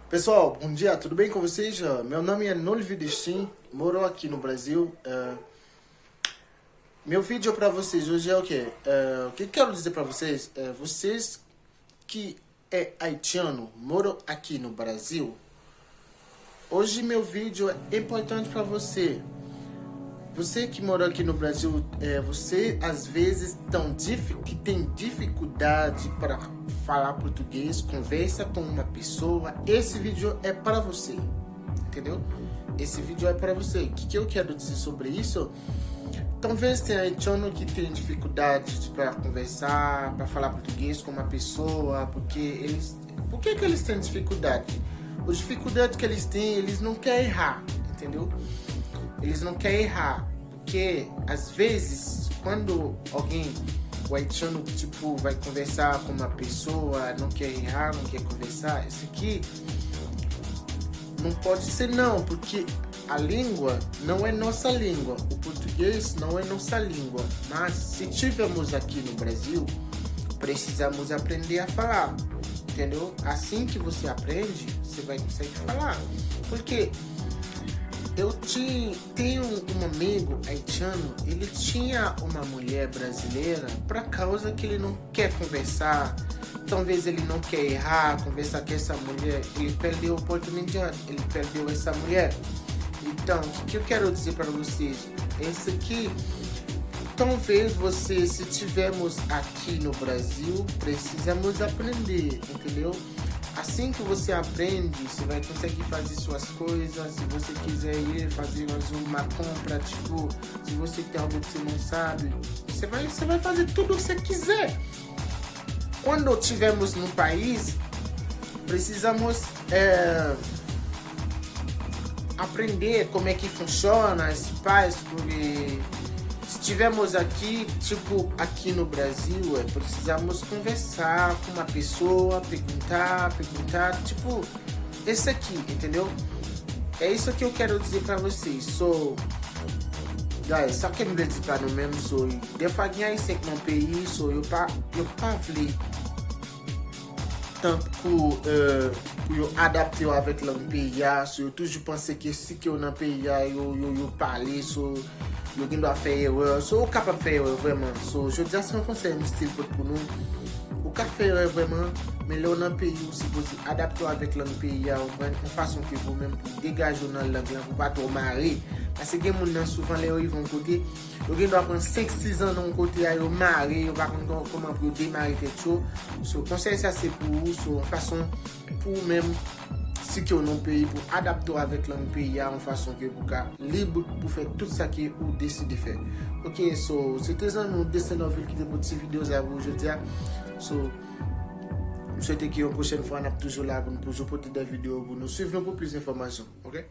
Pessoal, bom dia, tudo bem com vocês? Meu nome é Nolvi Destin, moro aqui no Brasil. Meu vídeo para vocês hoje é o quê? O que quero dizer para vocês? Vocês que é haitiano, moram aqui no Brasil, hoje meu vídeo é importante para você. Você que mora aqui no Brasil, você às vezes que tem dificuldade para falar português, conversa com uma pessoa, esse vídeo é para você, entendeu? Esse vídeo é para você. O que eu quero dizer sobre isso? Talvez tenha haitiano que tem dificuldade para conversar, para falar português com uma pessoa, por que eles têm dificuldade? A dificuldade que eles têm, eles não querem errar, entendeu? Eles não querem errar, porque às vezes quando o haitiano tipo vai conversar com uma pessoa, não quer errar, não quer conversar, isso aqui não pode ser não, porque a língua não é nossa língua, o português não é nossa língua, mas se tivermos aqui no Brasil, precisamos aprender a falar, entendeu? Assim que você aprende, você vai conseguir falar, porque eu tenho um amigo haitiano, ele tinha uma mulher brasileira por causa que ele não quer conversar, talvez ele não quer errar, conversar com essa mulher, ele perdeu a oportunidade, ele perdeu essa mulher. Então, o que eu quero dizer para vocês? Esse aqui, talvez você, se tivermos aqui no Brasil, precisamos aprender, entendeu? Assim que você aprende, você vai conseguir fazer suas coisas. Se você quiser ir fazer uma compra, tipo, se você tem algo que você não sabe, você vai fazer tudo o que você quiser. Quando estivermos no país, precisamos aprender como é que funciona esse país, porque se estivermos aqui, tipo, aqui no Brasil, precisamos conversar com uma pessoa, perguntar, tipo, esse aqui, entendeu? É isso que eu quero dizer pra vocês. Guys, só que me dizer pra não mesmo, des fois que ici dans mon pays, eu pas vle tant pour eu adapter avec le pays, eu toujours penser que si que eu dans pays, eu parler, eu gen doit faire erreur, ou capable de faire erreur vraiment. Je dis c'est un conseil style pour nous. Ou capable faire erreur vraiment, mais là dans pays aussi vous adapter avec le pays, en façon que vous même pour dégager dans langue pour pas trop marrer. Parce que les gens souvent les vont côté, ils doivent prendre 5-6 ans dans côté à marrer, ils pas comment pour démarrer quelque chose. So conseil ça c'est pour vous, façon pour même si que non pays pour adapter avec le pays en façon que vous êtes libre pour faire tout ça que vous décidez de faire. Ok, c'était ça nous dessin dans ville qui est pour cette vidéo à vous aujourd'hui. Je souhaite qu'une prochaine fois on a toujours là pour nous poser des vidéos pour nous suivre pour plus d'informations. Ok.